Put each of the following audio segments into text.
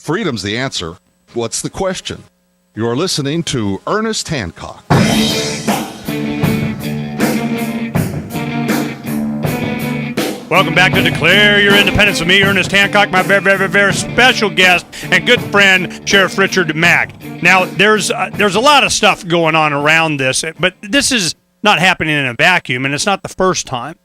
freedom's the answer. What's the question? You're listening to Ernest Hancock. Welcome back to Declare Your Independence with me, Ernest Hancock, my very, very, very special guest and good friend, Sheriff Richard Mack. Now, there's a lot of stuff going on around this, but this is not happening in a vacuum, and it's not the first time.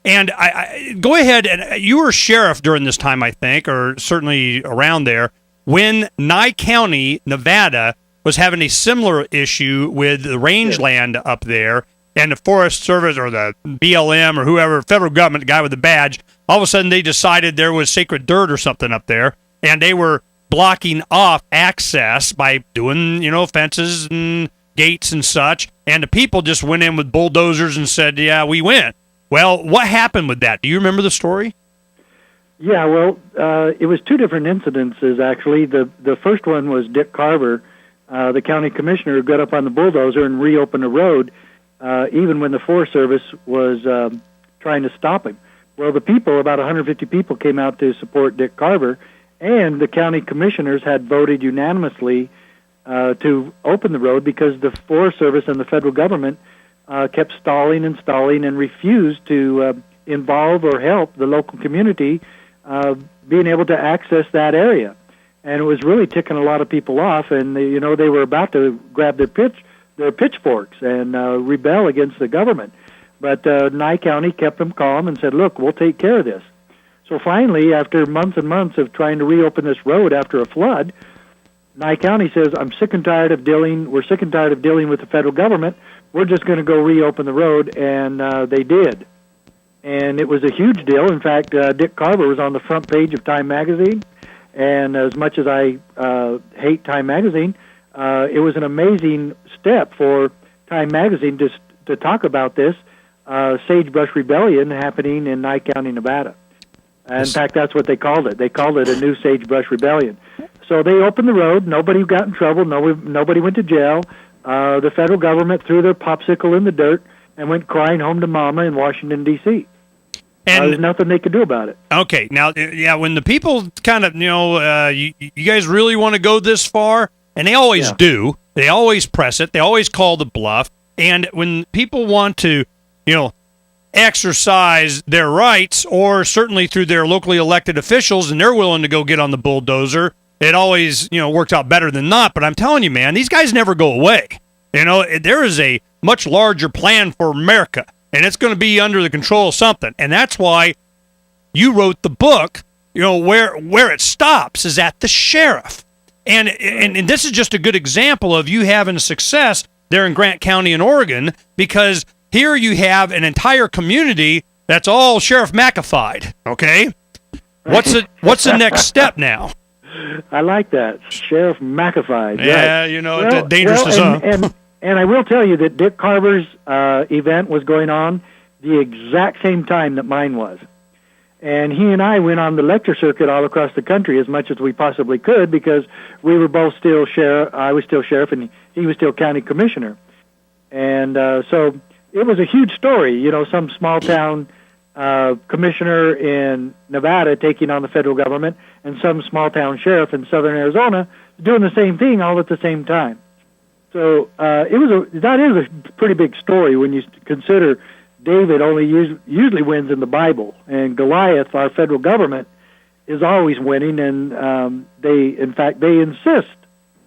And I go ahead, and you were sheriff during this time, I think, or certainly around there, when Nye County, Nevada, was having a similar issue with the rangeland up there, and the Forest Service or the BLM or whoever, federal government, the guy with the badge, all of a sudden they decided there was sacred dirt or something up there, and they were blocking off access by doing, fences and gates and such, and the people just went in with bulldozers and said, yeah, we win. Well, what happened with that? Do you remember the story? Yeah, well, it was two different incidences, actually. The first one was Dick Carver, the county commissioner, who got up on the bulldozer and reopened the road, even when the Forest Service was trying to stop him. Well, the people, about 150 people, came out to support Dick Carver, and the county commissioners had voted unanimously to open the road because the Forest Service and the federal government kept stalling and refused to involve or help the local community being able to access that area. And it was really ticking a lot of people off, and they were about to grab their pitchforks and rebel against the government. But Nye County kept them calm and said, look, we'll take care of this. So finally, after months and months of trying to reopen this road after a flood, Nye County says, we're sick and tired of dealing with the federal government. We're just going to go reopen the road, and they did. And it was a huge deal. In fact, Dick Carver was on the front page of Time Magazine, and as much as I hate Time Magazine, it was an amazing step for Time Magazine to talk about this sagebrush rebellion happening in Nye County, Nevada. In fact, that's what they called it. They called it a new sagebrush rebellion. So they opened the road. Nobody got in trouble. Nobody went to jail. The federal government threw their popsicle in the dirt and went crying home to mama in Washington, D.C. And there's nothing they could do about it. Okay. Now, when the people kind of, you guys really want to go this far, and they always do. They always press it. They always call the bluff. And when people want to, exercise their rights, or certainly through their locally elected officials, and they're willing to go get on the bulldozer, it always, works out better than not. But I'm telling you, man, these guys never go away. There is a much larger plan for America, and it's going to be under the control of something. And that's why you wrote the book, where it stops is at the sheriff. And this is just a good example of you having success there in Grant County in Oregon, because here you have an entire community that's all Sheriff Mackified, okay? What's the next step now? I like that, Sheriff Mackified. Yeah, right. It's dangerous to some. And I will tell you that Dick Carver's event was going on the exact same time that mine was. And he and I went on the lecture circuit all across the country as much as we possibly could, because we were both still sheriff. I was still sheriff, and he was still county commissioner. And so it was a huge story. Some small town commissioner in Nevada taking on the federal government, and some small town sheriff in southern Arizona doing the same thing all at the same time. So that is a pretty big story when you consider David only usually wins in the Bible, and Goliath, our federal government, is always winning, and they insist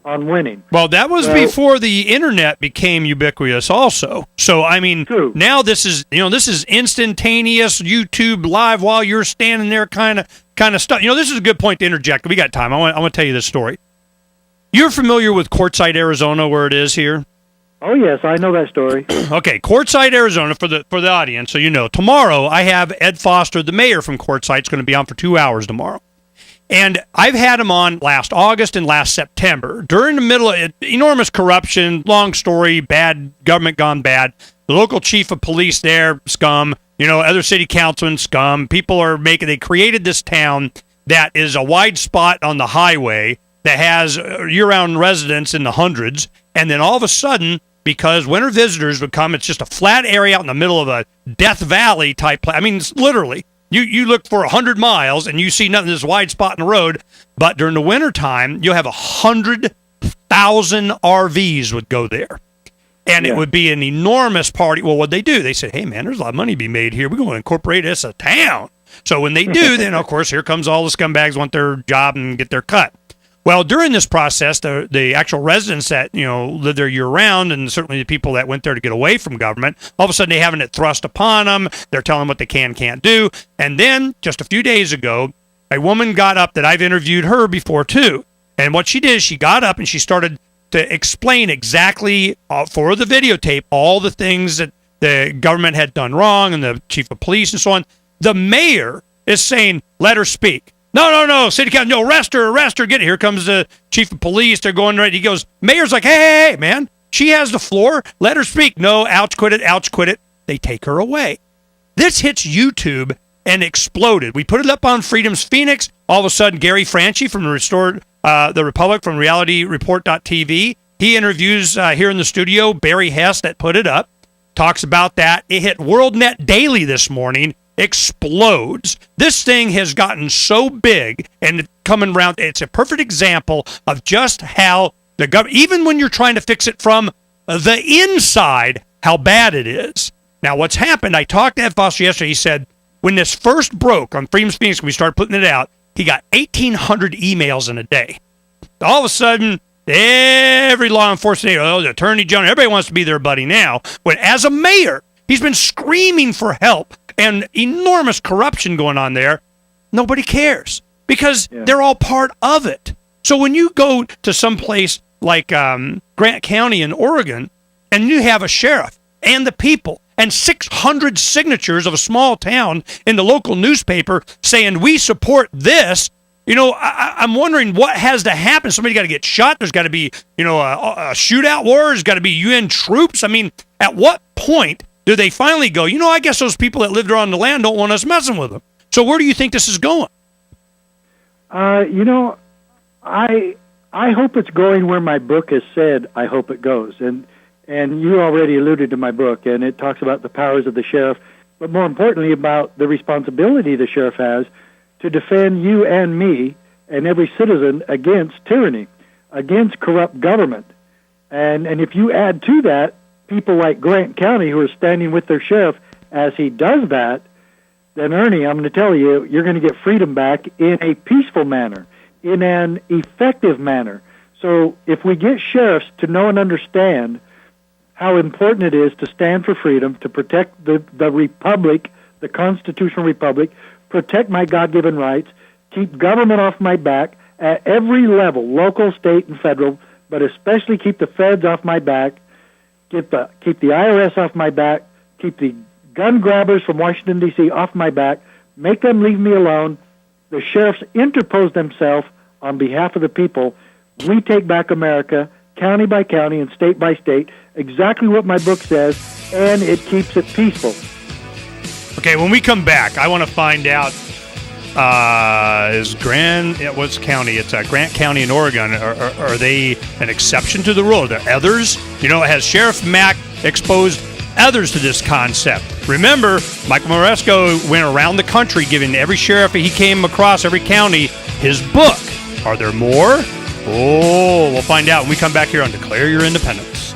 on winning. Well, that was before the internet became ubiquitous also. So, True. Now this is instantaneous YouTube live while you're standing there kind of stuff. This is a good point to interject. We got time. I want to tell you this story. You're familiar with Quartzsite, Arizona, where it is here? Oh, yes, I know that story. Okay, Quartzsite, Arizona, for the audience, so tomorrow I have Ed Foster, the mayor from Quartzsite, is going to be on for 2 hours tomorrow. And I've had him on last August and last September. During the middle of enormous corruption, long story, bad, government gone bad. The local chief of police there, scum. Other city councilmen, scum. They created this town that is a wide spot on the highway that has year-round residents in the hundreds. And then all of a sudden, because winter visitors would come, it's just a flat area out in the middle of a Death Valley type place. It's literally. You look for 100 miles and you see nothing, this wide spot in the road. But during the wintertime, you'll have 100,000 RVs would go there. And it would be an enormous party. Well, what'd they do? They said, hey, man, there's a lot of money to be made here. We're going to incorporate this as a town. So when they do, then, of course, here comes all the scumbags want their job and get their cut. Well, during this process, the actual residents that, live there year-round, and certainly the people that went there to get away from government, all of a sudden they having it thrust upon them. They're telling them what they can't do. And then, just a few days ago, a woman got up that I've interviewed her before, too. And what she did is she got up and she started to explain exactly for the videotape all the things that the government had done wrong and the chief of police and so on. The mayor is saying, let her speak. No, city council, no, arrest her, get it. Here comes the chief of police. They're going right. He goes, mayor's like, hey, man, she has the floor. Let her speak. No, ouch, quit it. They take her away. This hits YouTube and exploded. We put it up on Freedom's Phoenix. All of a sudden, Gary Franchi from the Republic from RealityReport.tv. He interviews here in the studio Barry Hess that put it up, talks about that. It hit WorldNet Daily this morning, explodes. This thing has gotten so big and coming around. It's a perfect example of just how the government, even when you're trying to fix it from the inside, how bad it is. Now, what's happened, I talked to Ed Foster yesterday. He said when this first broke on Freedom's Phoenix, when we started putting it out, he got 1,800 emails in a day. All of a sudden, every law enforcement, the attorney general, everybody wants to be their buddy now. When as a mayor, he's been screaming for help and enormous corruption going on there. Nobody cares because they're all part of it. So when you go to some place like Grant County in Oregon and you have a sheriff and the people and 600 signatures of a small town in the local newspaper saying we support this, I'm wondering what has to happen. Somebody got to get shot. There's got to be, a shootout war. There's got to be UN troops. I mean, at what point do they finally go, I guess those people that lived around the land don't want us messing with them. So where do you think this is going? I hope it's going where my book has said I hope it goes. And you already alluded to my book, and it talks about the powers of the sheriff, but more importantly about the responsibility the sheriff has to defend you and me and every citizen against tyranny, against corrupt government. And if you add to that people like Grant County who are standing with their sheriff as he does that, then Ernie, I'm going to tell you, you're going to get freedom back in a peaceful manner, in an effective manner. So if we get sheriffs to know and understand how important it is to stand for freedom, to protect the republic, the constitutional republic, protect my God-given rights, keep government off my back at every level, local, state, and federal, but especially keep the feds off my back, keep the IRS off my back, keep the gun grabbers from Washington, D.C. off my back, make them leave me alone. The sheriffs interpose themselves on behalf of the people. We take back America, county by county and state by state, exactly what my book says, and it keeps it peaceful. Okay, when we come back, I want to find out, what's county? It's Grant County in Oregon. Are they an exception to the rule? Are there others? Has Sheriff Mack exposed others to this concept? Remember, Michael Moresco went around the country giving every sheriff he came across, every county, his book. Are there more? Oh, we'll find out when we come back here on Declare Your Independence.